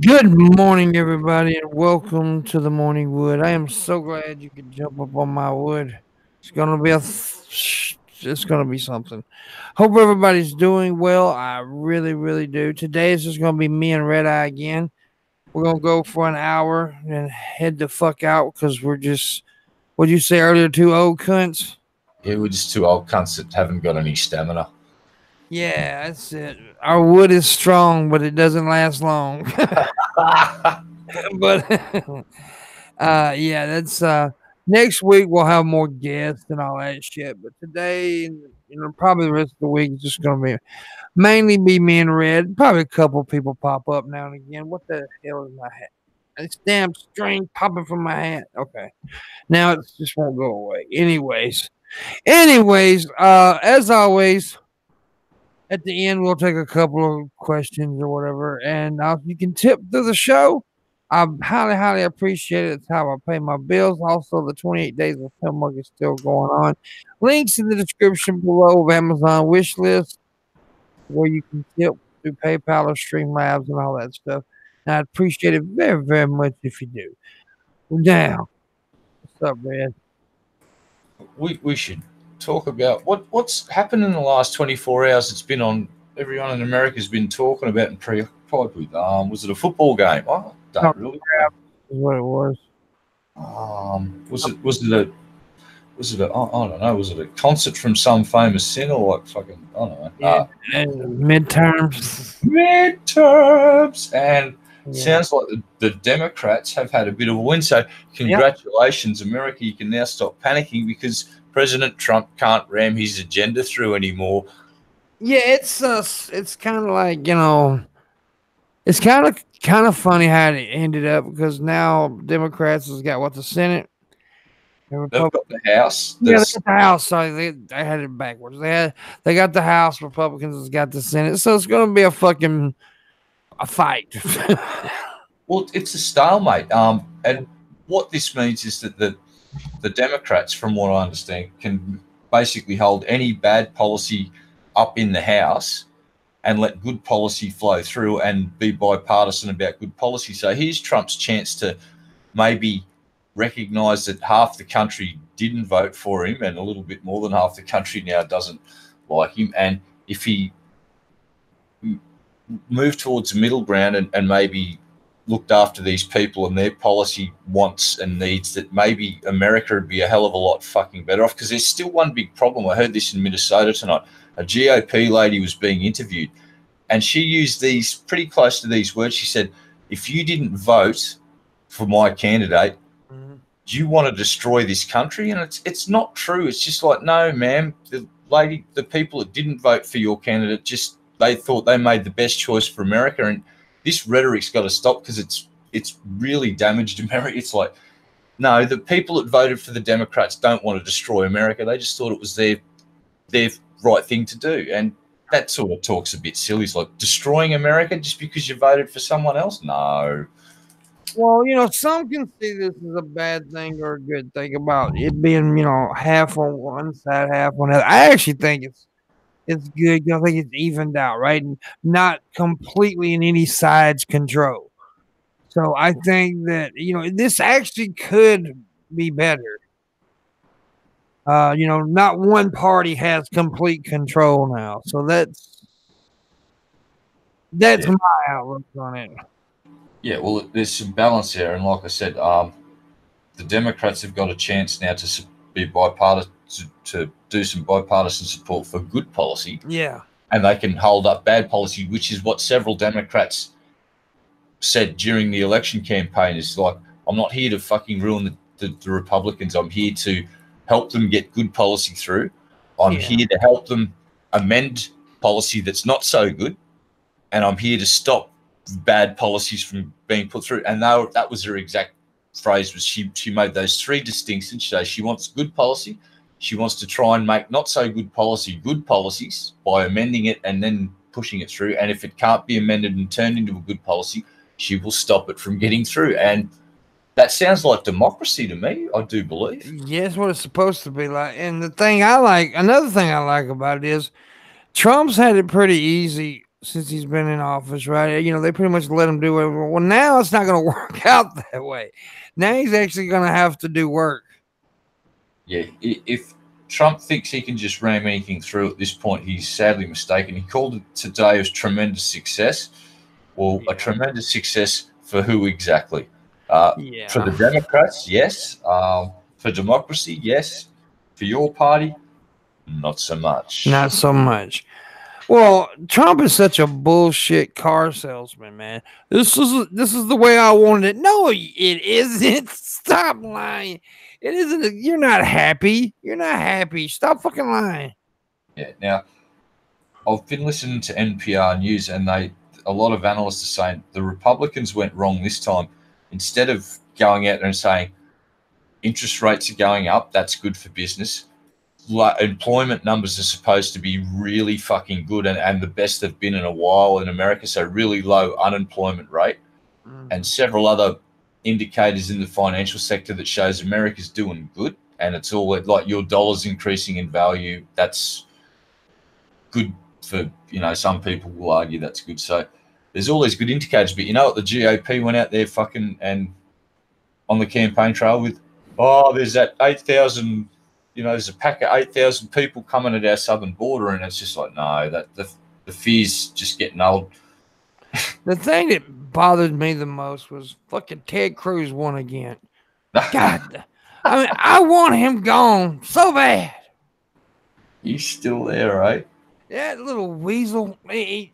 Good morning, everybody, and welcome to the morning wood. I am so glad you could jump up on my wood. It's gonna be it's gonna be something. Hope everybody's doing well. I really, really do. Today is just gonna be me and Red Eye again. We're gonna go for an hour and head the fuck out because we're just. What'd you say earlier? Two old cunts. Yeah, we're just two old cunts that haven't got any stamina. Yeah, that's it. Our wood is strong, but it doesn't last long. But yeah, that's next week we'll have more guests and all that shit. But today, probably the rest of the week is just gonna be mainly be me and Red. Probably a couple people pop up now and again. What the hell is my hat? This damn string popping from my hat. Okay, now it just won't go away. Anyways, as always, at the end we'll take a couple of questions or whatever, and you can tip through the show. I highly, highly appreciate it. It's how I pay my bills. Also, the 28 days of Pimpmunk is still going on. Links in the description below of Amazon wish list where you can tip through PayPal or Streamlabs and all that stuff. And I'd appreciate it very, very much if you do. Now, what's up, man? We should talk about what's happened in the last 24 hours. It's been on. Everyone in America's been talking about and preoccupied with. Was it a football game? I don't really know. Is what it was. Was it I don't know. Was it a concert from some famous singer? Like fucking I don't know. Yeah, and midterms. Midterms and. Yeah. Sounds like the Democrats have had a bit of a win. So congratulations, America. You can now stop panicking because President Trump can't ram his agenda through anymore. Yeah, it's kind of like it's kind of funny how it ended up because now Democrats has got the Senate. They've got the House. Yeah, they got the House. Sorry, they had it backwards. They got the House. Republicans has got the Senate. So it's going to be a fight. Well, it's a stalemate. And what this means is that the Democrats, from what I understand, can basically hold any bad policy up in the House and let good policy flow through and be bipartisan about good policy. So here's Trump's chance to maybe recognize that half the country didn't vote for him and a little bit more than half the country now doesn't like him. And if he moved towards the middle ground and maybe looked after these people and their policy wants and needs, that maybe America would be a hell of a lot fucking better off. Because there's still one big problem. I heard this in Minnesota tonight. A GOP lady was being interviewed and she used these pretty close to these words. She said, if you didn't vote for my candidate, do you want to destroy this country? And it's not true. It's just like, no, ma'am, the people that didn't vote for your candidate, just they thought they made the best choice for America. And this rhetoric's got to stop because it's really damaged America. It's like, no, the people that voted for the Democrats don't want to destroy America. They just thought it was their right thing to do. And that sort of talk's a bit silly. It's like destroying America just because you voted for someone else? No. Well, some can see this as a bad thing or a good thing about it being, half on one side, half on the other. I actually think it's good. I think it's evened out, right? And not completely in any side's control. So I think that, this actually could be better. Not one party has complete control now. So that's my outlook on it. Yeah, well, there's some balance there. And like I said, the Democrats have got a chance now to be bipartisan, to do some bipartisan support for good policy. Yeah. And they can hold up bad policy, which is what several Democrats said during the election campaign. Is like, I'm not here to fucking ruin the Republicans. I'm here to help them get good policy through. I'm here to help them amend policy that's not so good. And I'm here to stop bad policies from being put through. And that was her exact phrase. Was she made those three distinctions. So she wants good policy. She wants to try and make not so good policy good policies by amending it and then pushing it through. And if it can't be amended and turned into a good policy, she will stop it from getting through. And that sounds like democracy to me, I do believe. Yeah, it's what it's supposed to be like. And another thing I like about it is Trump's had it pretty easy since he's been in office, right? You know, they pretty much let him do whatever. Well, now it's not going to work out that way. Now he's actually going to have to do work. Yeah, if Trump thinks he can just ram anything through at this point, he's sadly mistaken. He called it today as tremendous success. Well, a tremendous success for who exactly? For the Democrats, yes. For democracy, yes. For your party, not so much. Not so much. Well, Trump is such a bullshit car salesman, man. This is the way I wanted it. No, it isn't. Stop lying. It isn't. You're not happy. You're not happy. Stop fucking lying. Yeah. Now, I've been listening to NPR News, and a lot of analysts are saying the Republicans went wrong this time. Instead of going out there and saying interest rates are going up, that's good for business. Employment numbers are supposed to be really fucking good and the best they've been in a while in America. So really low unemployment rate and several other indicators in the financial sector that shows America's doing good. And it's all like your dollar's increasing in value. That's good for, you know, some people will argue that's good. So there's all these good indicators. But you know what? The GOP went out there fucking and on the campaign trail with, oh, there's that 8,000, you know, there's a pack of 8,000 people coming at our southern border, and it's just like, no, that the fear's just getting old. The thing that bothered me the most was fucking Ted Cruz won again. God, I mean, I want him gone so bad. He's still there, right? That little weasel, he's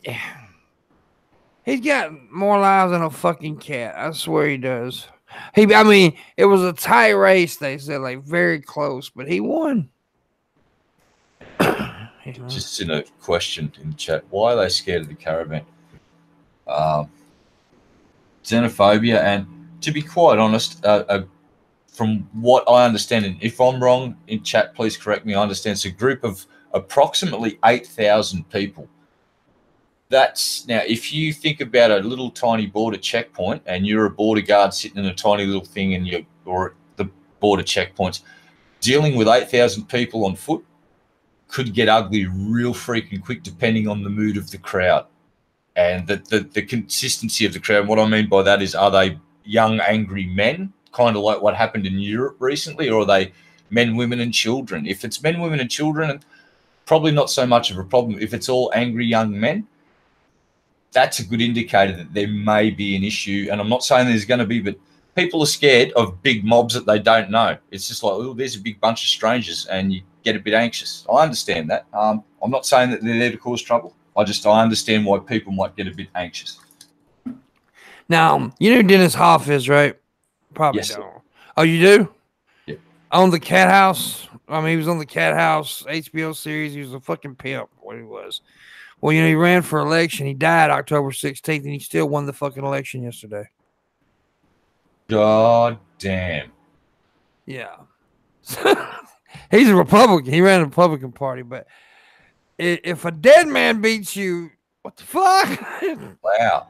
got more lives than a fucking cat. I swear he does. I mean, it was a tie race, they said, like very close, but he won. Just in a question in the chat, why are they scared of the caravan? Xenophobia, and to be quite honest, from what I understand, and if I'm wrong in chat, please correct me, I understand it's a group of approximately 8,000 people. That's now, if you think about a little tiny border checkpoint and you're a border guard sitting in a tiny little thing and you're or the border checkpoints, dealing with 8,000 people on foot could get ugly real freaking quick depending on the mood of the crowd and the consistency of the crowd. What I mean by that is, are they young, angry men, kind of like what happened in Europe recently, or are they men, women, and children? If it's men, women, and children, probably not so much of a problem. If it's all angry young men, that's a good indicator that there may be an issue. And I'm not saying there's going to be, but people are scared of big mobs that they don't know. It's just like, oh, there's a big bunch of strangers and you get a bit anxious. I understand that. I'm not saying that they're there to cause trouble. I understand why people might get a bit anxious. Now, you know who Dennis Hoff is, right? Probably yes, don't. Sir. Oh, you do? Yeah. On the Cat House. I mean, he was on the Cat House HBO series. He was a fucking pimp, what he was. Well, you know, he ran for election. He died October 16th, and he still won the fucking election yesterday. God damn. Yeah. He's a Republican. He ran the Republican Party. But if a dead man beats you, what the fuck? Wow.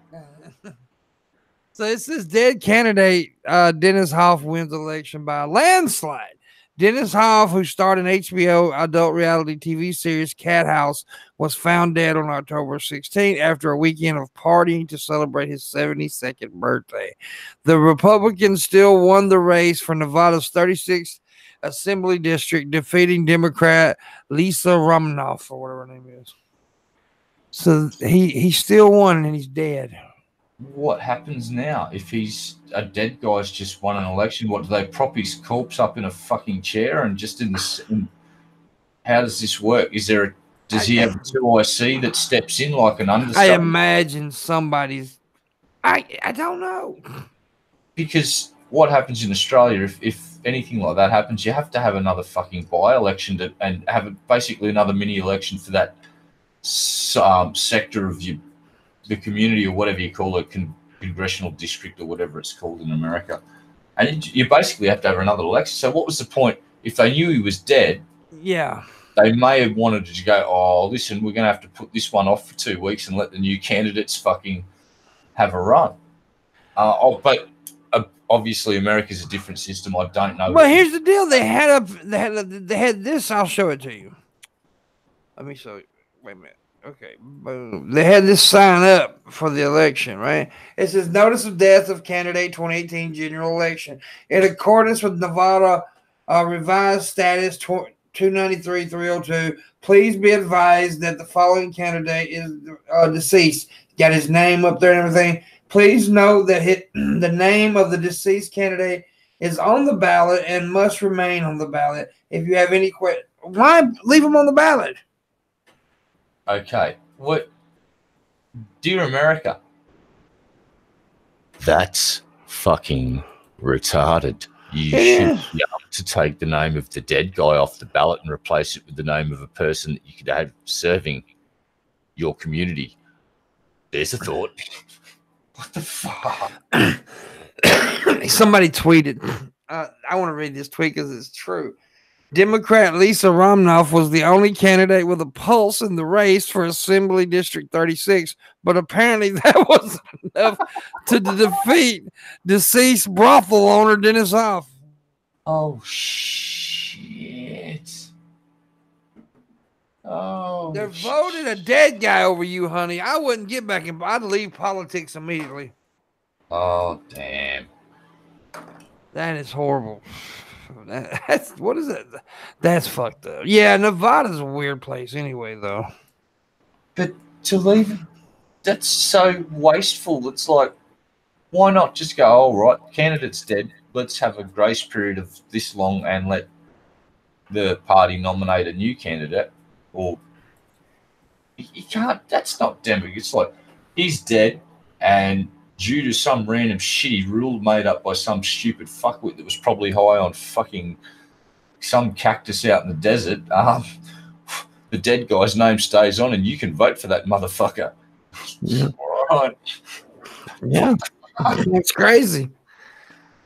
So it's this dead candidate, Dennis Hoff, wins election by a landslide. Dennis Hoff, who starred in HBO adult reality TV series Cat House, was found dead on October 16th after a weekend of partying to celebrate his 72nd birthday. The Republicans still won the race for Nevada's 36th Assembly District, defeating Democrat Lisa Romanoff, or whatever her name is. So he still won, and he's dead. What happens now if he's a dead guy's just won an election? What, do they prop his corpse up in a fucking chair and just how does this work? Does he have a 2IC that steps in like an understudy? I imagine somebody's. I don't know. Because what happens in Australia, if anything like that happens, you have to have another fucking by-election and have basically another mini election for that sector of the community, or whatever you call it, congressional district, or whatever it's called in America. And you basically have to have another election. So what was the point? If they knew he was dead, yeah, they may have wanted to go, oh, listen, we're going to have to put this one off for 2 weeks and let the new candidates fucking have a run. But obviously America's a different system. I don't know. Well, here's the deal. They had this. I'll show it to you. Let me show you. Wait a minute. Okay, boom. They had this sign up for the election, right? It says notice of death of candidate 2018 general election. In accordance with Nevada revised status 293-302, please be advised that the following candidate is deceased. Got his name up there and everything. Please note that the name of the deceased candidate is on the ballot and must remain on the ballot. If you have any questions, why leave him on the ballot? Okay. What, dear America? That's fucking retarded. You should be able to take the name of the dead guy off the ballot and replace it with the name of a person that you could have serving your community. There's a thought. What the fuck? Somebody tweeted. I want to read this tweet because it's true. Democrat Lisa Romanoff was the only candidate with a pulse in the race for Assembly District 36, but apparently that wasn't enough to defeat deceased brothel owner Dennis Hoff. Oh, shit. Oh, they voted a dead guy over you, honey. I wouldn't get back in. I'd leave politics immediately. Oh, damn. That is horrible. That's what is that? That's fucked up. Yeah, Nevada's a weird place anyway, though. But to leave, that's so wasteful. It's like, why not just go, all right, candidate's dead. Let's have a grace period of this long and let the party nominate a new candidate. Or you can't. That's not democracy. It's like he's dead, and due to some random shitty rule made up by some stupid fuckwit that was probably high on fucking some cactus out in the desert, the dead guy's name stays on, and you can vote for that motherfucker. Yeah. All right. Yeah, that's crazy.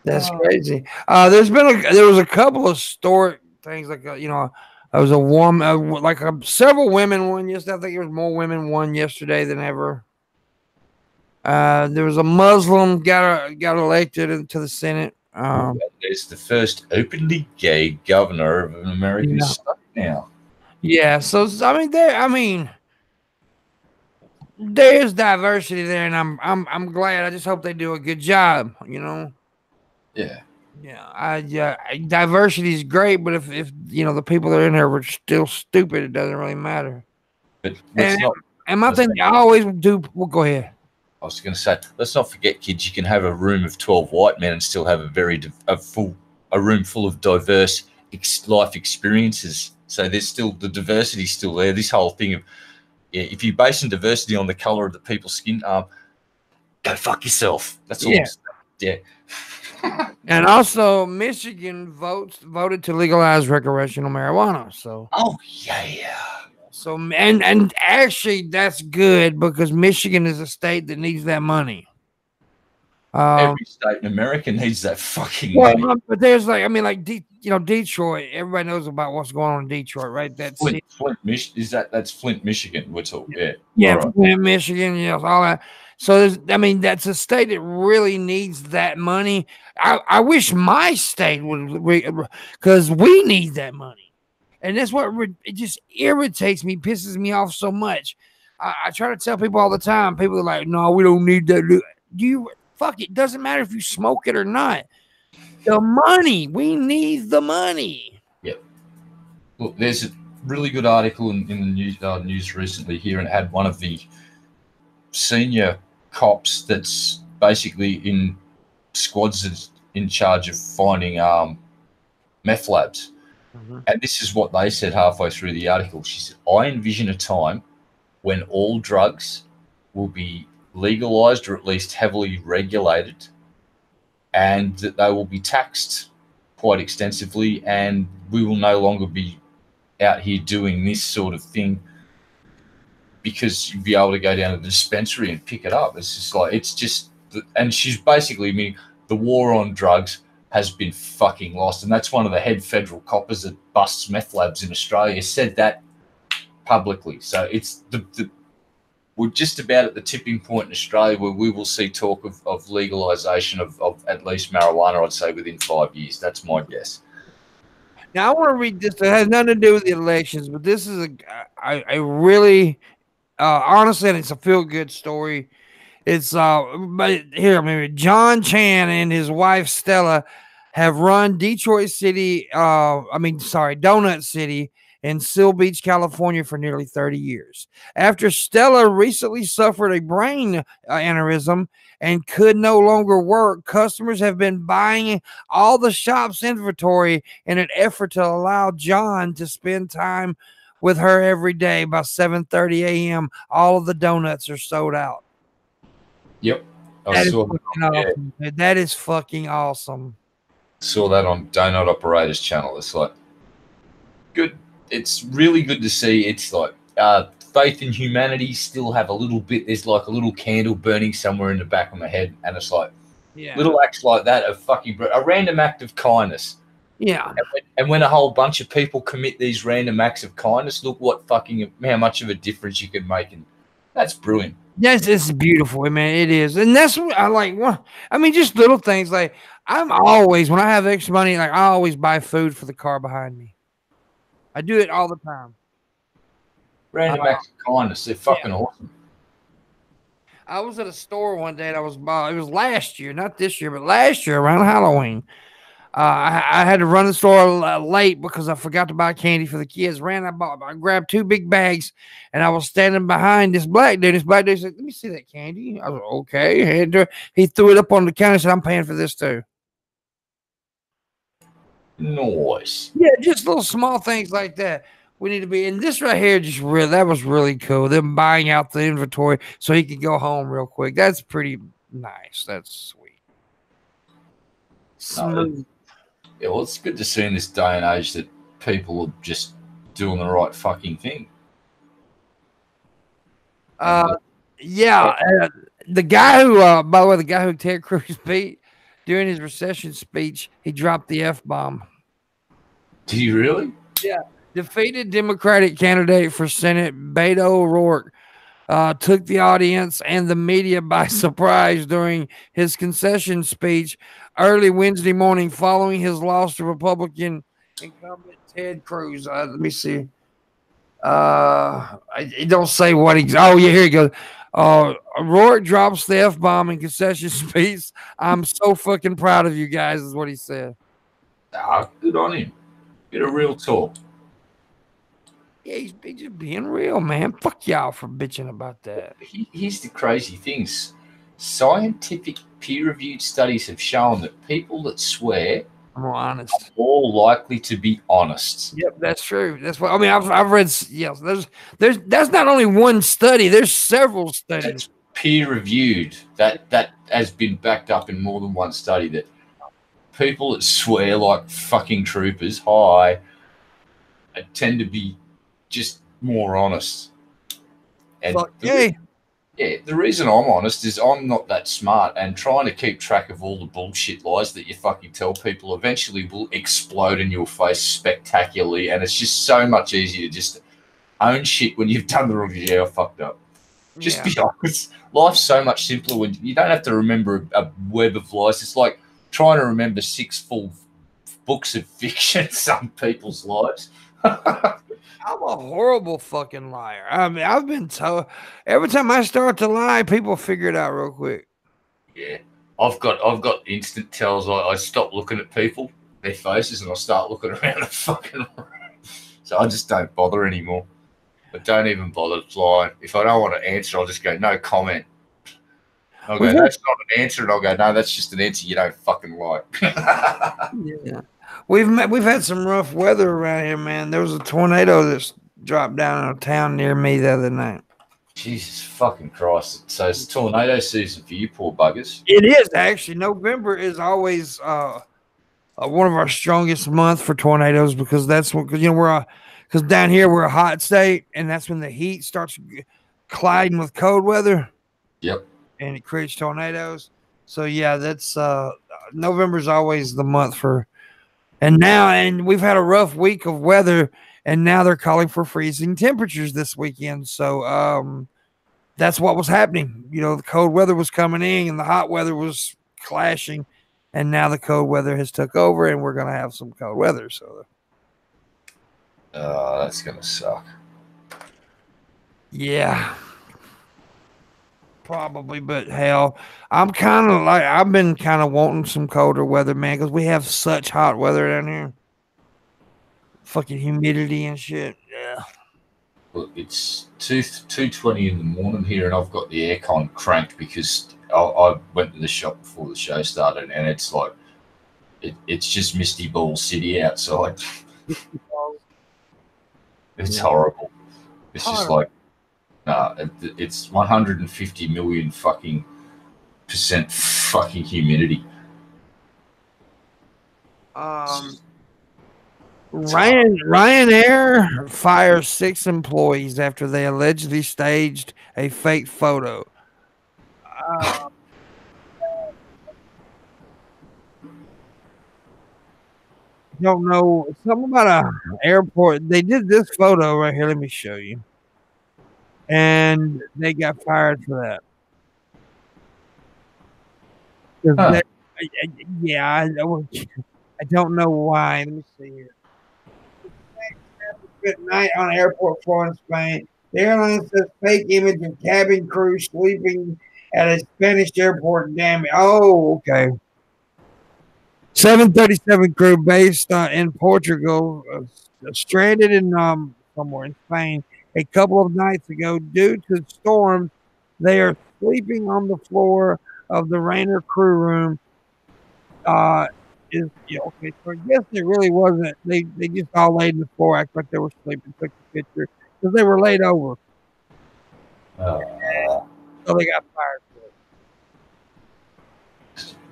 That's crazy. There was a couple of historic things like there was a woman, several women won yesterday. I think it was more women won yesterday than ever. There was a Muslim got elected into the Senate. There's the first openly gay governor of an American state now. Yeah, so I mean, there's diversity there, and I'm glad. I just hope they do a good job. Yeah. Yeah. Diversity is great, but if the people that are in there were still stupid, it doesn't really matter. But my thing, I always do. Well, go ahead. I was going to say, let's not forget, kids. You can have a room of 12 white men and still have a room full of diverse life experiences. So there's still the diversity still there. This whole thing of if you're basing diversity on the color of the people's skin, go fuck yourself. That's all. Yeah. And also, Michigan voted to legalize recreational marijuana. So. Oh yeah. So and actually that's good because Michigan is a state that needs that money. Every state in America needs that fucking money. But there's Detroit. Everybody knows about what's going on in Detroit, right? That's Flint, that's Flint, Michigan. We're talking. Yeah, right. Flint, Michigan. Yes, all that. So that's a state that really needs that money. I wish my state would, because we need that money. And that's what it just irritates me, pisses me off so much. I try to tell people all the time. People are like, no, we don't need that. Fuck it. Doesn't matter if you smoke it or not. The money. We need the money. Yep. Look, there's a really good article in the news recently here, and it had one of the senior cops that's basically in squads that's in charge of finding meth labs. And this is what they said halfway through the article. She said, I envision a time when all drugs will be legalized or at least heavily regulated, and that they will be taxed quite extensively, and we will no longer be out here doing this sort of thing because you'll be able to go down to the dispensary and pick it up. It's just like, and she's basically meaning the war on drugs has been fucking lost. And that's one of the head federal coppers that busts meth labs in Australia said that publicly. So it's we're just about at the tipping point in Australia where we will see talk of legalization of at least marijuana, I'd say, within 5 years. That's my guess. Now, I want to read this. It has nothing to do with the elections, but this is a really Honestly, and it's a feel good story. It's but here, maybe John Chan and his wife Stella have run Detroit City, Donut City in Seal Beach, California for nearly 30 years. After Stella recently suffered a brain aneurysm and could no longer work, customers have been buying all the shop's inventory in an effort to allow John to spend time with her every day. By 7:30 a.m., all of the donuts are sold out. Yep. I That is saw fucking awesome. Dude. That is fucking awesome. Saw that on Donut Operator's channel. It's like good. It's really good to see. It's like faith in humanity still have a little bit. There's like a little candle burning somewhere in the back of my head, and it's like little acts like that of fucking a random act of kindness. Yeah. And when a whole bunch of people commit these random acts of kindness, look what fucking how much of a difference you can make, and that's brilliant. Yes, it's beautiful, man. It is, and that's what I like. I mean, just little things like I'm always when I have extra money, like I always buy food for the car behind me. I do it all the time. Random acts of kindness, they're fucking awesome. I was at a store one day, and it was last year, not this year, but last year around Halloween. I had to run the store late because I forgot to buy candy for the kids. I grabbed 2 big bags, and I was standing behind this black dude. This black dude said, "Let me see that candy." I was like, "Okay." And he threw it up on the counter and said, "I'm paying for this too." Nice. Yeah, just little small things like that. We need to be, and this right here, that was really cool. Them buying out the inventory so he could go home real quick. That's pretty nice. That's sweet. Smooth. Yeah, well, it's good to see in this day and age that people are just doing the right fucking thing. The guy who, by the way, the guy who Ted Cruz beat during his recession speech, he dropped the F-bomb. Did you really? Yeah. Defeated Democratic candidate for Senate Beto O'Rourke took the audience and the media by surprise during his concession speech early Wednesday morning following his loss to Republican incumbent Ted Cruz. Let me see. It don't say what he's. Oh yeah, here he goes. O'Rourke drops the F-bomb in concession speech. I'm so fucking proud of you guys, is what he said. Good on him. Get a real talk. Yeah, he's just being real, man. Fuck y'all for bitching about that. Here's the crazy things. Scientific peer-reviewed studies have shown that people that swear are more honest, are more likely to be honest. Yep, that's true. That's what I mean. I've read. Yes, that's not only one study. There's several studies. That's peer-reviewed. That has been backed up in more than one study. That people that swear like fucking troopers, tend to be just more honest. And the reason I'm honest is I'm not that smart, and trying to keep track of all the bullshit lies that you fucking tell people eventually will explode in your face spectacularly, and it's just so much easier to just own shit when you've done the wrong shit. I fucked up. Just be honest. Life's so much simpler when you don't have to remember a web of lies. It's like trying to remember 6 full books of fiction some people's lives. I'm a horrible fucking liar. I mean, I've been told every time I start to lie, people figure it out real quick. Yeah, I've got instant tells. I stop looking at people, their faces, and I start looking around the fucking room. So I just don't bother anymore. I don't even bother to lie. If I don't want to answer, I'll just go no comment. I'll go, that's not an answer, and I'll go, no, that's just an answer you don't fucking like. Yeah. We've had some rough weather around here, man. There was a tornado that's dropped down in a town near me the other night. Jesus fucking Christ. So it's tornado season for you poor buggers. It is, actually. November is always one of our strongest months for tornadoes because that's what, because down here we're a hot state, and that's when the heat starts colliding with cold weather. Yep. And it creates tornadoes. So yeah, that's November's always the month for. And we've had a rough week of weather, and now they're calling for freezing temperatures this weekend. So that's what was happening. The cold weather was coming in, and the hot weather was clashing, and now the cold weather has took over, and we're gonna have some cold weather. So that's gonna suck. Yeah. Probably, but hell, I'm kind of like I've been kind of wanting some colder weather, man, because we have such hot weather down here. Fucking humidity and shit. Yeah. Look, it's 2:20 in the morning here, and I've got the aircon cranked because I went to the shop before the show started, and it's like it's just misty ball city outside. It's horrible. It's just like it's 150 million fucking percent fucking humidity. Ryanair fires 6 employees after they allegedly staged a fake photo. Don't know something about a airport. They did this photo right here. Let me show you. And they got fired for that. Huh. Yeah, I don't know why. Let me see here. At night on airport floor in Spain. The airline says fake image of cabin crew sleeping at a Spanish airport. Damn it. Oh, okay. 737 crew based in Portugal, stranded in somewhere in Spain a couple of nights ago due to storms. They are sleeping on the floor of the ranter crew room. Okay, so I guess it really wasn't. They just all laid in the floor, act like they were sleeping, took the picture because they were laid over. So they got fired.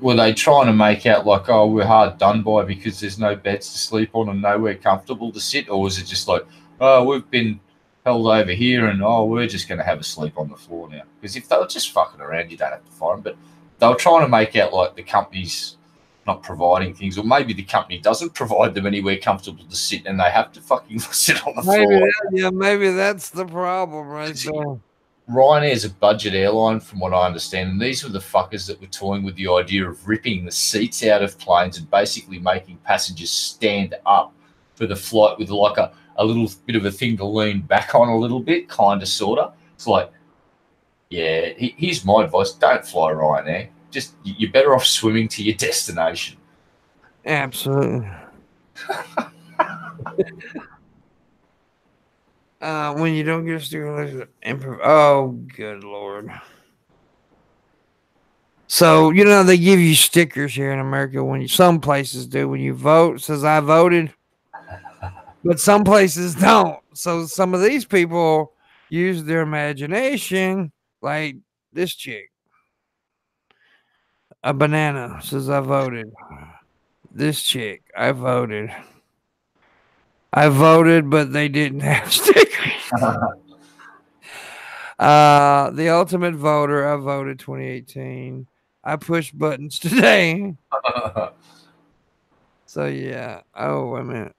Were they trying to make out like, oh, we're hard done by because there's no beds to sleep on and nowhere comfortable to sit, or was it just like, oh, we've been held over here and oh, we're just going to have a sleep on the floor now? Because if they were just fucking around, you don't have to fire them. But they were trying to make out like the company's not providing things, or maybe the company doesn't provide them anywhere comfortable to sit, and they have to fucking sit on the floor. Maybe that's the problem right there. Ryanair's a budget airline, from what I understand, and these were the fuckers that were toying with the idea of ripping the seats out of planes and basically making passengers stand up for the flight with like a little bit of a thing to lean back on a little bit, kind of, sort of. It's like, yeah, here's my advice: don't fly Ryanair. Just you're better off swimming to your destination. Absolutely. When you don't get a sticker, oh, good Lord. So, they give you stickers here in America when some places do. When you vote, it says I voted, but some places don't. So some of these people use their imagination, like this chick. A banana says I voted. This chick, I voted. I voted, but they didn't have stickers. The ultimate voter, I voted 2018. I pushed buttons today. So yeah. Oh, wait a minute.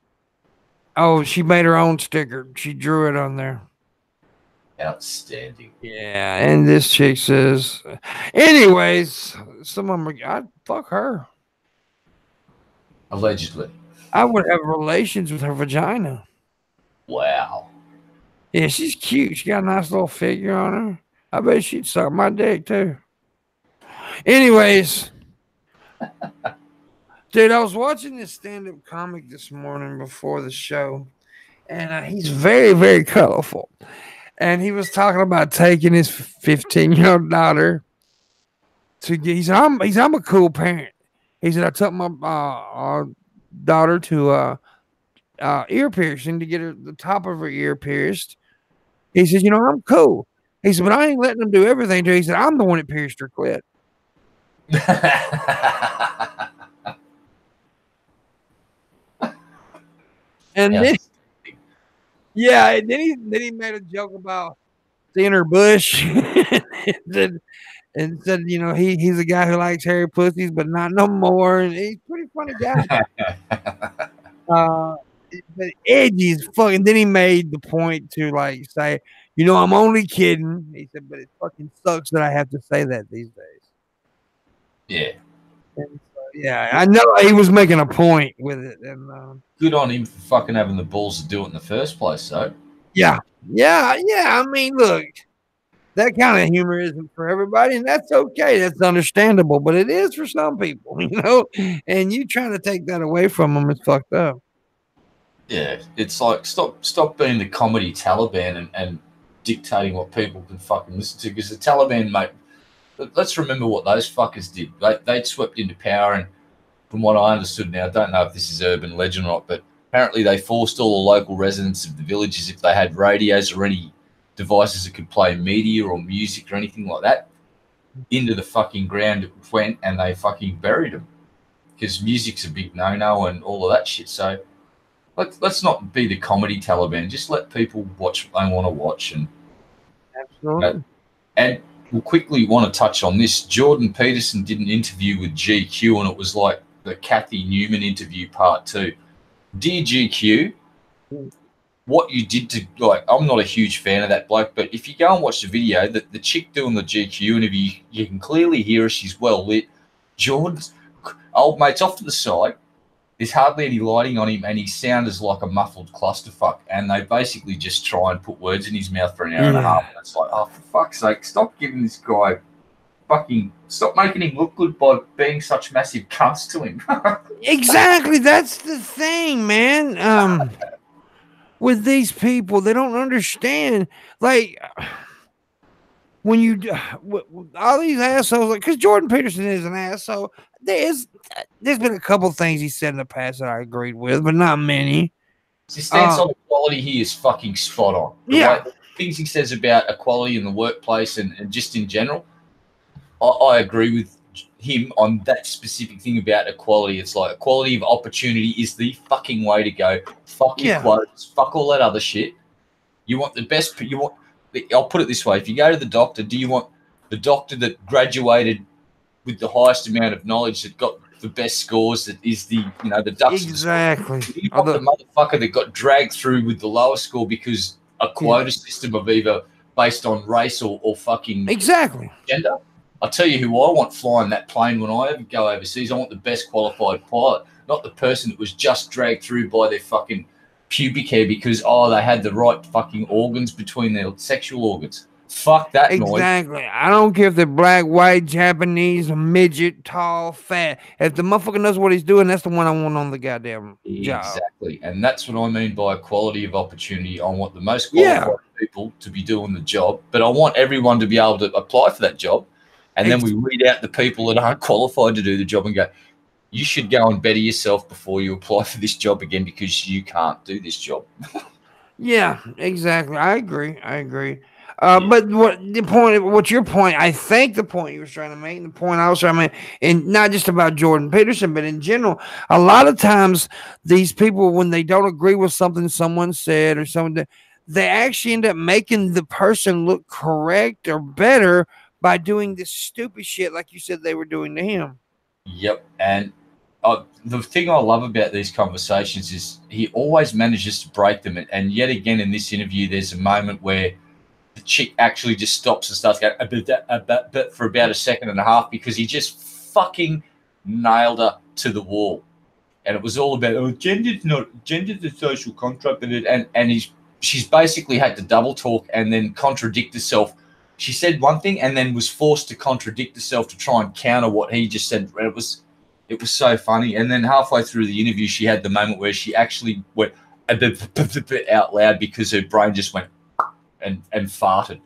Oh, she made her own sticker. She drew it on there. Outstanding. Yeah, and this chick says, anyways, some of them I'd fuck her. Allegedly. I would have relations with her vagina. Wow. Yeah, she's cute. She got a nice little figure on her. I bet she'd suck my dick too. Anyways, dude, I was watching this stand-up comic this morning before the show, and he's very, very colorful. And he was talking about taking his 15-year-old daughter to get. He said, "I'm a cool parent." He said, "I took my daughter to ear piercing to get the top of her ear pierced." He said, "I'm cool." He said, "But I ain't letting them do everything to her." He said, "I'm the one that pierced her clit." And then, then he made a joke about seeing her bush, and said, he's a guy who likes hairy pussies, but not no more. And he's a pretty funny guy. But edgy as fucking. Then he made the point to say, I'm only kidding. He said, but it fucking sucks that I have to say that these days. Yeah. And so, yeah, I know he was making a point with it, and good on him for fucking having the balls to do it in the first place, though. Yeah. I mean, look, that kind of humor isn't for everybody, and that's okay. That's understandable, but it is for some people, And you trying to take that away from them is fucked up. Yeah, it's like stop being the comedy Taliban and dictating what people can fucking listen to, because the Taliban, mate. Let's remember what those fuckers did. They'd swept into power, and from what I understood now, I don't know if this is urban legend or not, but apparently they forced all the local residents of the villages, if they had radios or any devices that could play media or music or anything like that, into the fucking ground it went, and they fucking buried them, because music's a big no-no and all of that shit. So let's not be the comedy Taliban. Just let people watch what they want to watch. And absolutely. And we'll quickly want to touch on this. Jordan Peterson did an interview with GQ, and it was like the Kathy Newman interview part 2. Dear GQ, what you did to, like, I'm not a huge fan of that bloke, but if you go and watch the video, the chick doing the GQ interview, you can clearly hear her. She's well lit. Jordan's old mate's off to the side. There's hardly any lighting on him, and his sound is like a muffled clusterfuck. And they basically just try and put words in his mouth for an hour and a half. And it's like, oh, for fuck's sake, stop giving this guy stop making him look good by being such massive cunts to him. Exactly, that's the thing, man. With these people, they don't understand. Like, when you all these assholes, like, because Jordan Peterson is an asshole. There's been a couple things he said in the past that I agreed with, but not many. His stance on equality here is fucking spot on. The things he says about equality in the workplace and just in general, I agree with him on that specific thing about equality. It's like equality of opportunity is the fucking way to go. Fuck your quotas. Fuck all that other shit. You want the best. I'll put it this way: if you go to the doctor, do you want the doctor that graduated with the highest amount of knowledge, that got the best scores, that is the ducks? Exactly. You want the motherfucker that got dragged through with the lowest score because a quota system of either based on race or fucking gender? I'll tell you who I want flying that plane when I ever go overseas. I want the best qualified pilot, not the person that was just dragged through by their fucking pubic hair because, they had the right fucking organs between their sexual organs. Fuck that noise. Exactly. I don't care if they're black, white, Japanese, midget, tall, fat. If the motherfucker knows what he's doing, that's the one I want on the goddamn job. Exactly. And that's what I mean by equality of opportunity. I want the most qualified people to be doing the job, but I want everyone to be able to apply for that job. And then we weed out the people that aren't qualified to do the job and go, you should go and better yourself before you apply for this job again, because you can't do this job. Yeah, exactly. I agree. But what's your point? I think the point you were trying to make, and the point I was trying to make, and not just about Jordan Peterson, but in general, a lot of times these people, when they don't agree with something someone said or something, they actually end up making the person look correct or better by doing this stupid shit like you said they were doing to him. Yep. And the thing I love about these conversations is he always manages to break them. And yet again, in this interview, there's a moment where the chick actually just stops and starts going for about a second and a half, because he just fucking nailed her to the wall. And it was all about, gender's the social construct. And she's basically had to double talk and then contradict herself. She said one thing and then was forced to contradict herself to try and counter what he just said. It was so funny. And then halfway through the interview, she had the moment where she actually went a bit out loud because her brain just went and farted.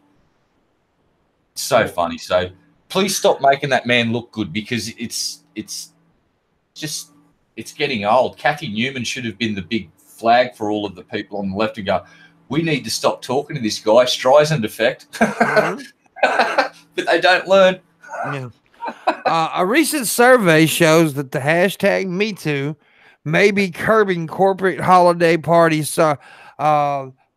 So funny. So please stop making that man look good, because it's getting old. Kathy Newman should have been the big flag for all of the people on the left to go, we need to stop talking to this guy. Streisand effect. But they don't learn. Yeah. A recent survey shows that the hashtag #MeToo may be curbing corporate holiday parties.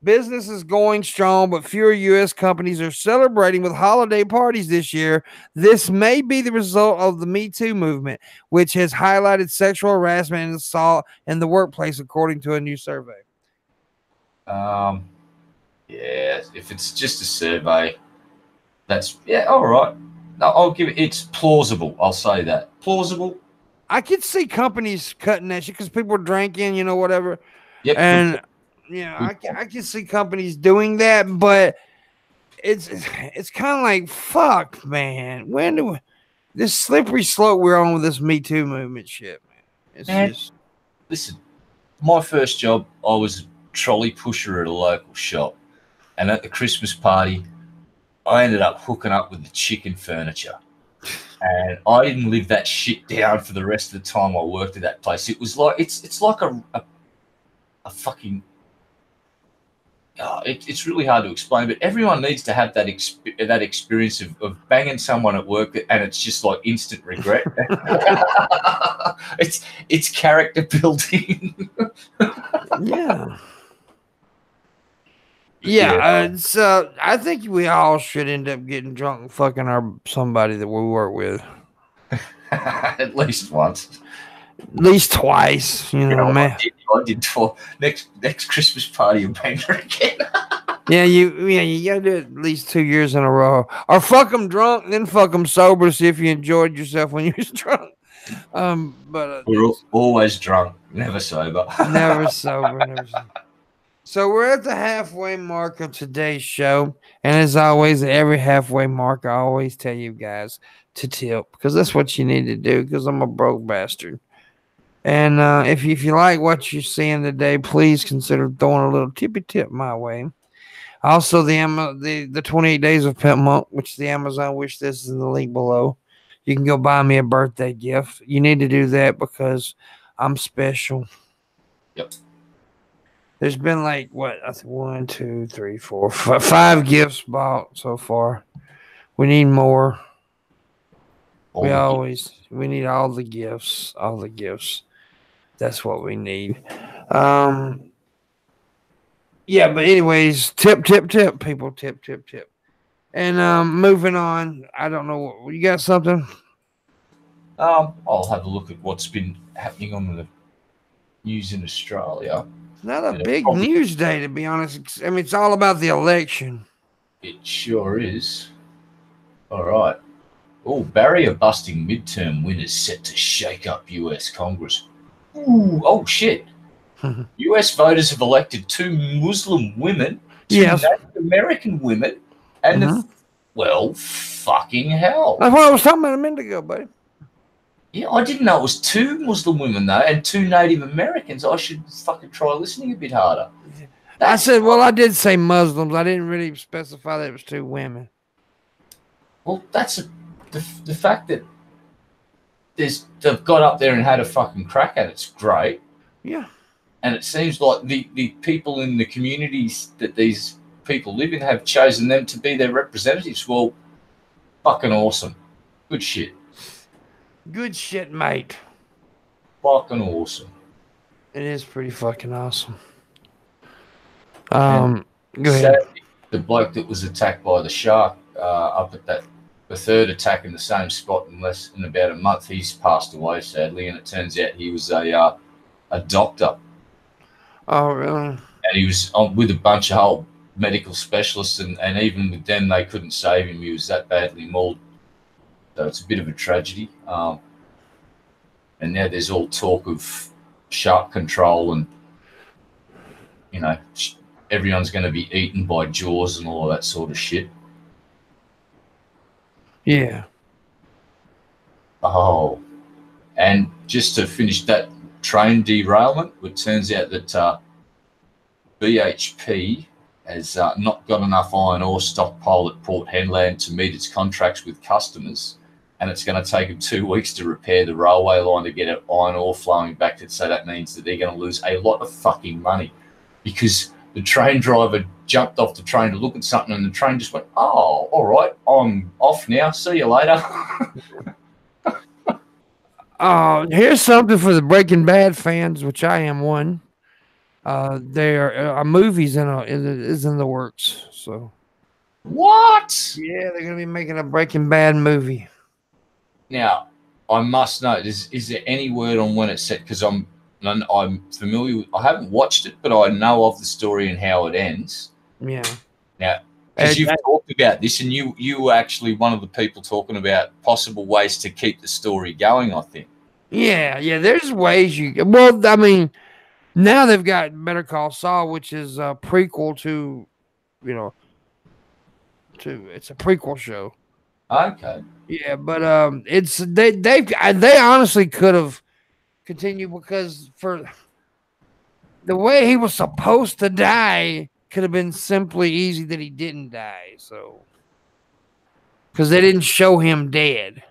Business is going strong, but fewer U.S. companies are celebrating with holiday parties this year. This may be the result of the Me Too movement, which has highlighted sexual harassment and assault in the workplace, according to a new survey. Yeah, if it's just a survey, all right. No, I'll give it. It's plausible. I'll say that. Plausible. I could see companies cutting that shit because people are drinking, whatever. Yep. And I can see companies doing that, but it's kind of like fuck, man. When do this slippery slope we're on with this Me Too movement shit, man? It's just listen. My first job, I was a trolley pusher at a local shop, and at the Christmas party, I ended up hooking up with the chicken furniture. And I didn't live that shit down for the rest of the time I worked at that place. It was like it's like a fucking. It's really hard to explain, but everyone needs to have that experience of banging someone at work, and it's just like instant regret. it's character building. yeah. Yeah, so I think we all should end up getting drunk and fucking somebody that we work with. At least once. At least twice, you know, man. I did for next Christmas party in Bangor again. you gotta do it at least 2 years in a row, or fuck them drunk, then fuck them sober to see if you enjoyed yourself when you was drunk. But we're always drunk, never sober. Never sober. So we're at the halfway mark of today's show, and as always, at every halfway mark, I always tell you guys to tip because that's what you need to do. Because I'm a broke bastard. And if you like what you're seeing today, please consider throwing a little tippy tip my way. Also, the 28 Days of Pimpmunk, which the Amazon wish list is in the link below. You can go buy me a birthday gift. You need to do that because I'm special. Yep. There's been like what? I think 1, 2, 3, 4, 5 gifts bought so far. We need more. We need all the gifts. All the gifts. That's what we need. Yeah, but anyways, tip, people, tip. And moving on. I don't know. You got something? I'll have a look at what's been happening on the news in Australia. Not a big news day, to be honest. I mean, it's all about the election. It sure is. All right. Oh, barrier busting midterm winners set to shake up U.S. Congress. Ooh, oh shit. U.S. voters have elected 2 Muslim women, 2 Native American women, and well, fucking hell. That's what I was talking about a minute ago, buddy. Yeah, I didn't know it was 2 Muslim women though, and 2 Native Americans. I should fucking try listening a bit harder. I did say Muslims. I didn't really specify that it was 2 women. Well, that's the fact that they've got up there and had a fucking crack at it's great. Yeah. And it seems like the people in the communities that these people live in have chosen them to be their representatives. Well, fucking awesome. Good shit. Good shit, mate. Fucking awesome. It is pretty fucking awesome. Go ahead. The bloke that was attacked by the shark up at the 3rd attack in the same spot in about a month, he's passed away sadly, and it turns out he was a doctor. Oh, really? And he was with a bunch of whole medical specialists, and even with them, they couldn't save him. He was that badly mauled. So it's a bit of a tragedy. And now there's all talk of shark control and, you know, everyone's going to be eaten by jaws and all of that sort of shit. Yeah. Oh. And just to finish that train derailment, it turns out that BHP has not got enough iron ore stockpile at Port Hedland to meet its contracts with customers, and it's going to take them 2 weeks to repair the railway line to get iron ore flowing back. So that means that they're going to lose a lot of fucking money because the train driver jumped off the train to look at something, and the train just went, "Oh, all right, I'm off now. See you later." Here's something for the Breaking Bad fans, which I am one. There are movies is in the works. So what? Yeah, they're gonna be making a Breaking Bad movie. Now, I must know, is there any word on when it's set? Because I'm familiar with, I haven't watched it, but I know of the story and how it ends. Yeah. Now, because you've talked about this, and you were actually one of the people talking about possible ways to keep the story going, I think. Yeah, there's ways well, I mean, now they've got Better Call Saul, which is a prequel to, too. It's a prequel show. Okay. Yeah, but it's they honestly could have continued because for the way he was supposed to die could have been simply easy that he didn't die. So because they didn't show him dead.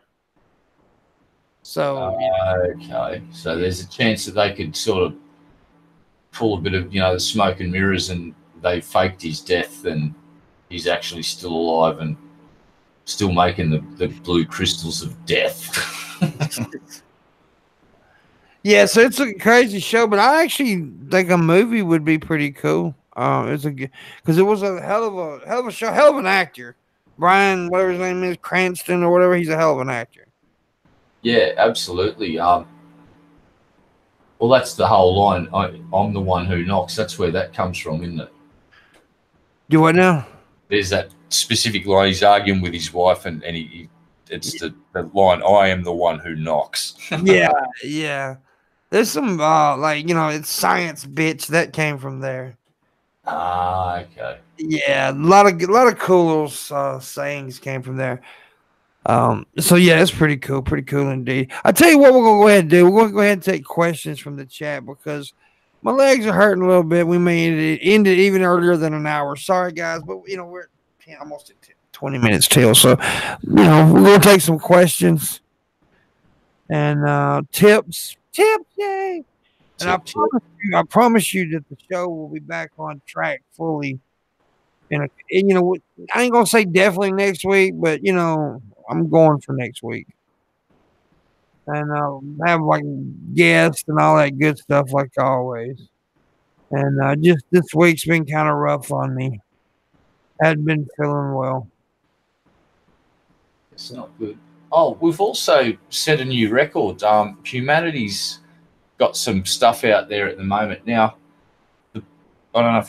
So Okay. So there's a chance that they could sort of pull a bit of, the smoke and mirrors, and they faked his death, and he's actually still alive and still making the blue crystals of death. yeah, so it's a crazy show, but I actually think a movie would be pretty cool. It's because it was a hell of a show, hell of an actor. Brian, whatever his name is, Cranston or whatever, he's a hell of an actor. Yeah, absolutely. Well, that's the whole line. I'm the one who knocks. That's where that comes from, isn't it? Do what now? There's that specific line. He's arguing with his wife, and it's the line, "I am the one who knocks." Yeah. There's some it's science, bitch. That came from there. Okay. Yeah, a lot of cool little sayings came from there. So yeah, it's pretty cool indeed. I tell you what, we're gonna go ahead and do. We're gonna go ahead and take questions from the chat because my legs are hurting a little bit. We may end it even earlier than an hour. Sorry guys, but we're almost at 20 minutes till. So we're gonna take some questions and tips, yay! And I promise you that the show will be back on track fully. And I ain't gonna say definitely next week, but I'm going for next week, and have like guests and all that good stuff like always. And just this week's been kind of rough on me. Hadn't been feeling well. It's not good. Oh, we've also set a new record. Humanity's got some stuff out there at the moment now. I don't know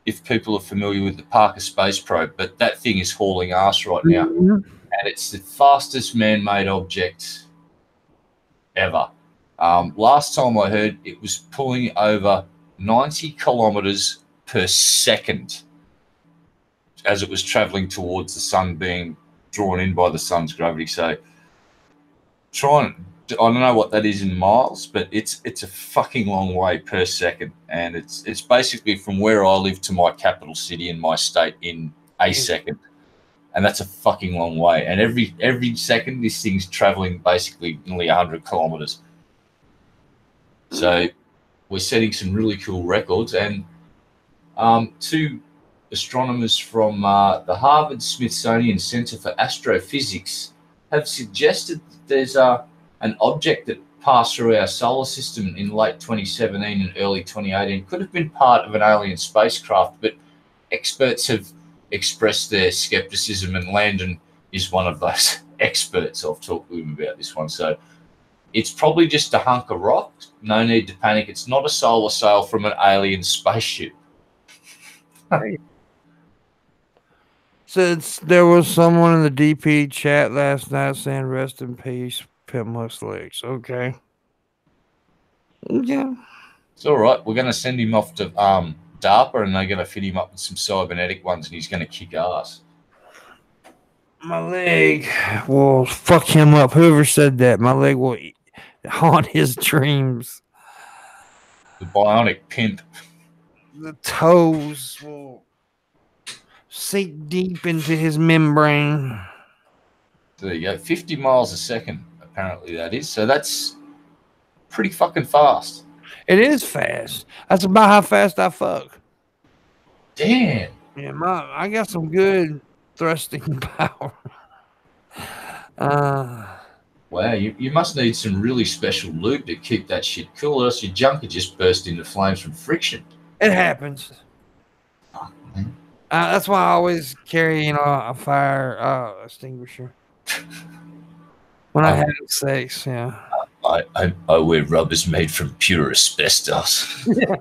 if people are familiar with the Parker Space Probe, but that thing is hauling ass right now. Mm-hmm. And it's the fastest man-made object ever. Last time I heard, it was pulling over 90 kilometers per second as it was traveling towards the sun, being drawn in by the sun's gravity. So I don't know what that is in miles, but it's a fucking long way per second, and it's basically from where I live to my capital city in my state in a second, and that's a fucking long way. And every second, this thing's traveling basically nearly 100 kilometers. So we're setting some really cool records, and two astronomers from the Harvard Smithsonian Center for Astrophysics have suggested that there's an object that passed through our solar system in late 2017 and early 2018 could have been part of an alien spacecraft, but experts have expressed their skepticism, and Landon is one of those experts. I've talked to him about this one. So it's probably just a hunk of rock. No need to panic. It's not a solar sail from an alien spaceship. Since there was someone in the DP chat last night saying rest in peace, Pimpmunk's legs. Okay. Yeah. It's all right. We're going to send him off to DARPA, and they're going to fit him up with some cybernetic ones, and he's going to kick ass. My leg will fuck him up. Whoever said that, my leg will haunt his dreams. The bionic pimp. The toes will sink deep into his membrane. There you go. 50 miles a second, apparently that is. So that's pretty fucking fast. It is fast. That's about how fast I fuck. Damn. Yeah, I got some good thrusting power. Wow, you must need some really special lube to keep that shit cool, or else your junk could just burst into flames from friction. It happens. That's why I always carry, a fire extinguisher when I have sex. Yeah, I wear rubbers made from pure asbestos. Yeah.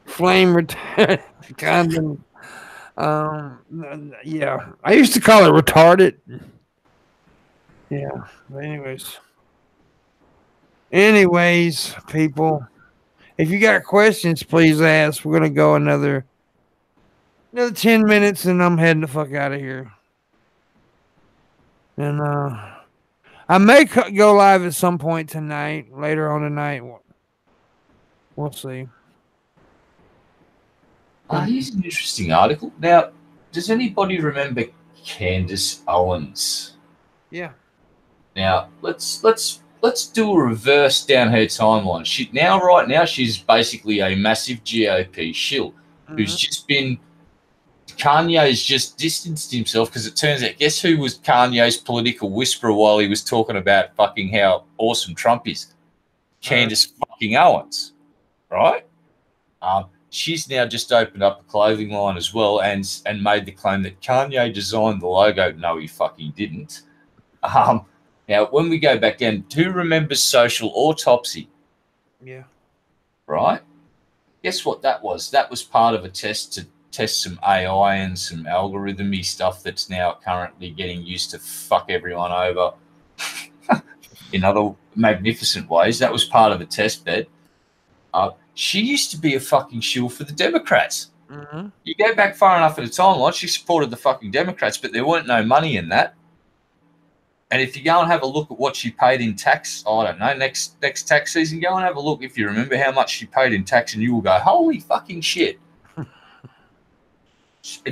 Flame retardant condom. Yeah, I used to call it retarded. Yeah, but anyways, people, if you got questions, please ask. We're gonna go another Another 10 minutes and I'm heading the fuck out of here. And I may go live at some point tonight, later on tonight. We'll see. Here's an interesting article. Now, does anybody remember Candace Owens? Yeah. Now, let's do a reverse down her timeline. Right now, she's basically a massive GOP shill who's just been. Kanye's just distanced himself because it turns out, guess who was Kanye's political whisperer while he was talking about fucking how awesome Trump is? Candace fucking Owens, right? She's now just opened up a clothing line as well and made the claim that Kanye designed the logo. No, he fucking didn't. Now, when we go back down, who remembers Social Autopsy? Yeah. Right? Guess what that was? That was part of a test to test some AI and some algorithmy stuff that's now currently getting used to fuck everyone over in other magnificent ways. That was part of a test bed. She used to be a fucking shill for the Democrats. Mm-hmm. You go back far enough in the timeline, she supported the fucking Democrats, but there weren't no money in that. And if you go and have a look at what she paid in tax, I don't know, next tax season, go and have a look if you remember how much she paid in tax, and you will go, holy fucking shit.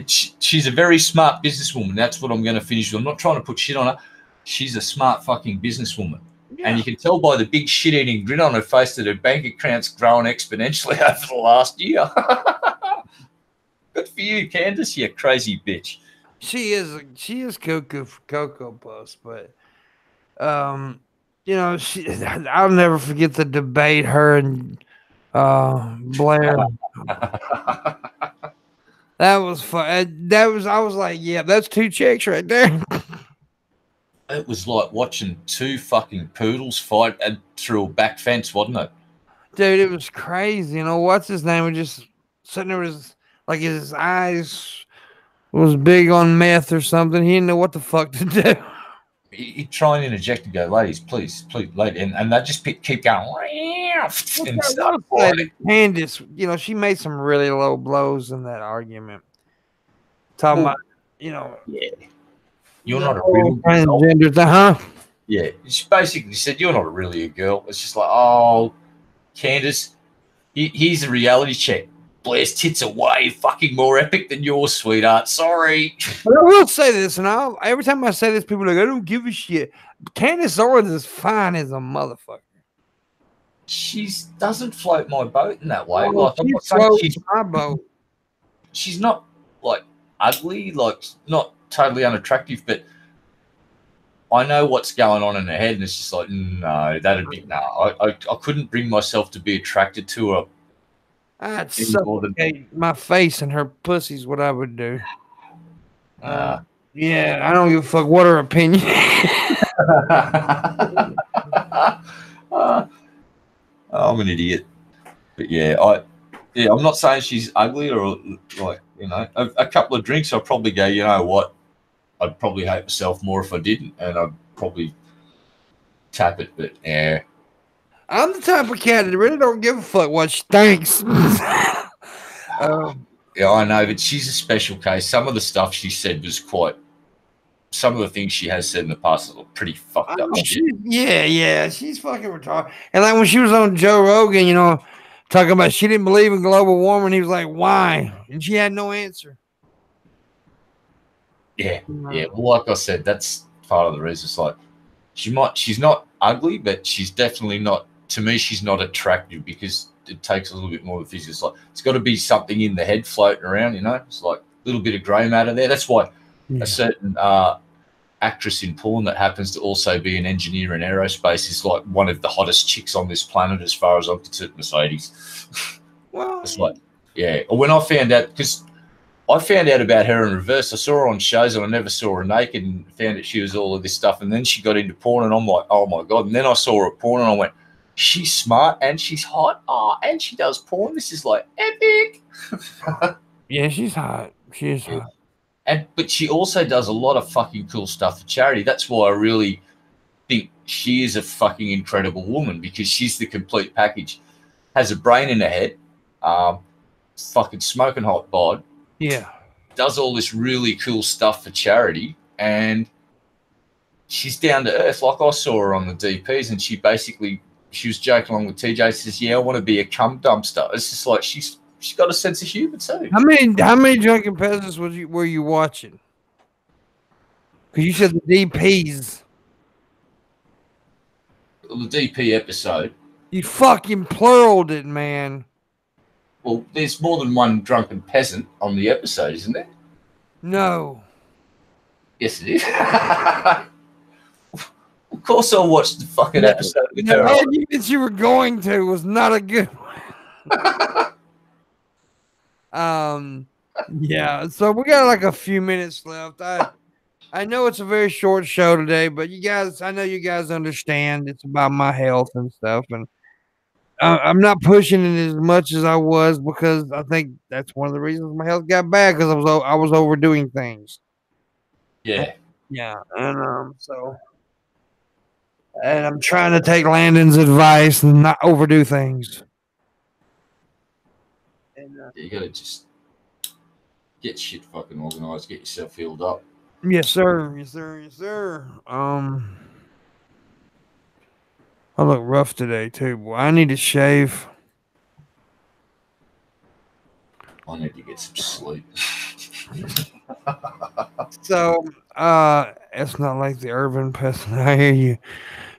She's a very smart businesswoman. That's what I'm going to finish with. I'm not trying to put shit on her. She's a smart fucking businesswoman. Yeah. And you can tell by the big shit-eating grin on her face that her bank account's growing exponentially over the last year. Good for you, Candace, you crazy bitch. She is cuckoo for Cocoa Puffs, but you know, I'll never forget the debate her and Blair. That was fun. I was like, yeah, that's two chicks right there. It was like watching two fucking poodles fight through a back fence, wasn't it? Dude, it was crazy. You know, what's his name? Was just sitting there with his eyes was big on meth or something. He didn't know what the fuck to do. He'd try and interject and go, ladies, please, ladies. And they just keep going. And start Candace, you know, she made some really low blows in that argument. Talking about, you know. Yeah. You're not a real transgender, huh? Yeah. She basically said, you're not really a girl. It's just like, oh, Candace, here's a reality check. Blair's tits are way fucking more epic than yours, sweetheart. Sorry. But I will say this, and every time I say this, people are like, I don't give a shit. Candace Owens is fine as a motherfucker. She doesn't float my boat in that way. Well, like, I'm not saying she's my boat. She's not like ugly, like not totally unattractive, but I know what's going on in her head, and it's just like, no, that'd be no. I couldn't bring myself to be attracted to her. I'd suffocate my face and her pussy's what I would do. Yeah, I don't give a fuck what her opinion. I'm an idiot, but yeah, I'm not saying she's ugly or like, you know, a couple of drinks, I'll probably go, you know what, I'd probably hate myself more if I didn't, and I'd probably tap it, but yeah. I'm the type of cat that really don't give a fuck what she thinks. Yeah, I know, but she's a special case. Some of the stuff she said was some of the things she has said in the past are pretty fucked up shit. Yeah, she's fucking retarded. And like when she was on Joe Rogan, you know, talking about she didn't believe in global warming, he was like, why? And she had no answer. Yeah. Well, like I said, that's part of the reason. It's like she's not ugly, but she's definitely not, to me, she's not attractive because it takes a little bit more of a physical. It's like it's got to be something in the head floating around, you know. It's like a little bit of grey matter there. That's why a certain actress in porn that happens to also be an engineer in aerospace is like one of the hottest chicks on this planet as far as I'm concerned, Mercedes. Well, it's like, yeah. Or when I found out, because I found out about her in reverse. I saw her on shows and I never saw her naked and found that she was all of this stuff. And then she got into porn and I'm like, oh my God. And then I saw her at porn and I went, she's smart and she's hot. Oh, and she does porn. This is like epic. Yeah, she's hot. She is hot. But she also does a lot of fucking cool stuff for charity. That's why I really think she is a fucking incredible woman, because she's the complete package. Has a brain in her head, fucking smoking hot bod. Yeah. does all this really cool stuff for charity, and she's down to earth. Like I saw her on the DPs, and she was joking along with TJ. Says, "Yeah, I want to be a cum dumpster." It's just like she's got a sense of humor too. How many drunken peasants were you watching? Because you said the DPs. The DP episode. You fucking pluraled it, man. Well, there's more than one drunken peasant on the episode, isn't there? No. Yes, it is. Of course, I'll watch the fucking episode with her. The argument you were going to was not a good one. Yeah. So we got like a few minutes left. I know it's a very short show today, but I know you guys understand it's about my health and stuff, and I'm not pushing it as much as I was because I think that's one of the reasons my health got bad because I was overdoing things. Yeah. Yeah, and I'm trying to take Landon's advice and not overdo things. And, you gotta just get shit fucking organized, get yourself healed up. Yes, sir. Yes, sir. Yes, sir. I look rough today too, boy. I need to shave. I need to get some sleep. So, it's not like the urban person. I hear you.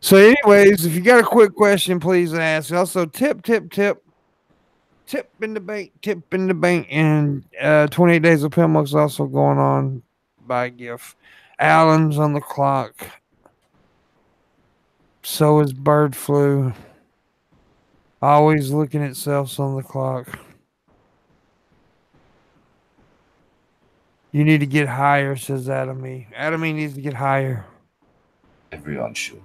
So, anyways, if you got a quick question, please ask. Also, tip in the bank, and 28 days of Pimpmunk is also going on by gift. Alan's on the clock. So is bird flu. Always looking at selves on the clock. You need to get higher, says Adamy. Adamy needs to get higher. Everyone should.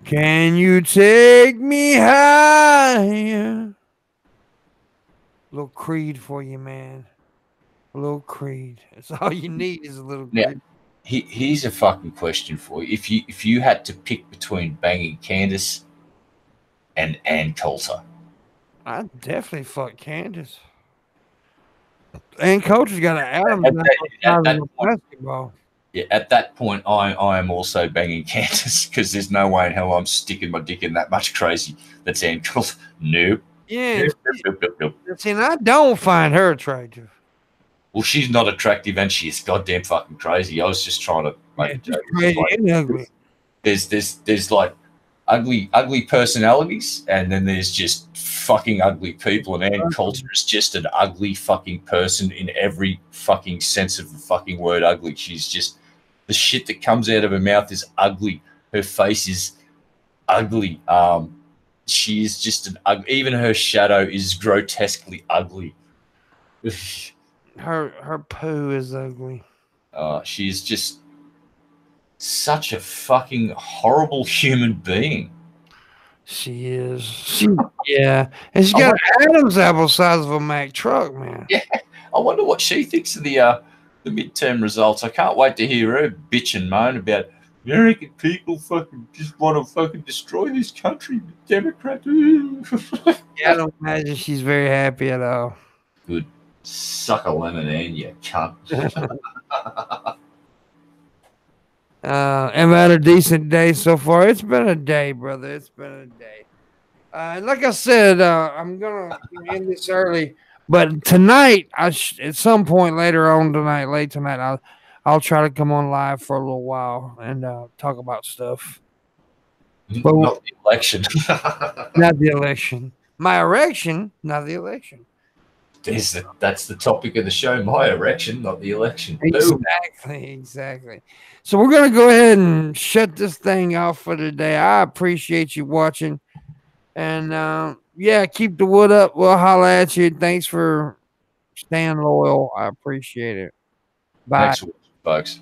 Can you take me higher? A little Creed for you, man. A little Creed. That's all you need is a little Creed. Now, here's a fucking question for you. If you had to pick between banging Candace and Ann Coulter, I'd definitely fuck Candace. Ann Coulter's got an Adam basketball. Yeah, at that point, I am also banging Candace because there's no way in hell I'm sticking my dick in that much crazy that's Ann Coulter. Nope. Yeah. Nope. See, I don't find her attractive. Well, she's not attractive and she's goddamn fucking crazy. I was just trying to make a joke. Crazy and ugly. There's like ugly personalities, and then there's just fucking ugly people. And Ann Coulter is just an ugly fucking person in every fucking sense of the fucking word ugly. She's just, the shit that comes out of her mouth is ugly. Her face is ugly. She is just even her shadow is grotesquely ugly. Her poo is ugly. She's just such a fucking horrible human being. She is. Yeah. And she's got an Adam's apple size of a Mack truck, man. Yeah. I wonder what she thinks of the midterm results. I can't wait to hear her bitch and moan about American people fucking just want to fucking destroy this country. Democrat. Yeah, I don't imagine she's very happy at all. Good. Suck a lemon and you cunt. I've had a decent day so far. It's been a day, brother. It's been a day. Like I said, I'm gonna end this early, but tonight, at some point later on tonight, late tonight, I'll try to come on live for a little while and talk about stuff. But not the election. Not the election. My erection, not the election. That's the topic of the show. My erection, not the election. Exactly. So we're gonna go ahead and shut this thing off for today. I appreciate you watching, and yeah, keep the wood up. We'll holla at you. Thanks for staying loyal. I appreciate it. Bye, thanks, folks.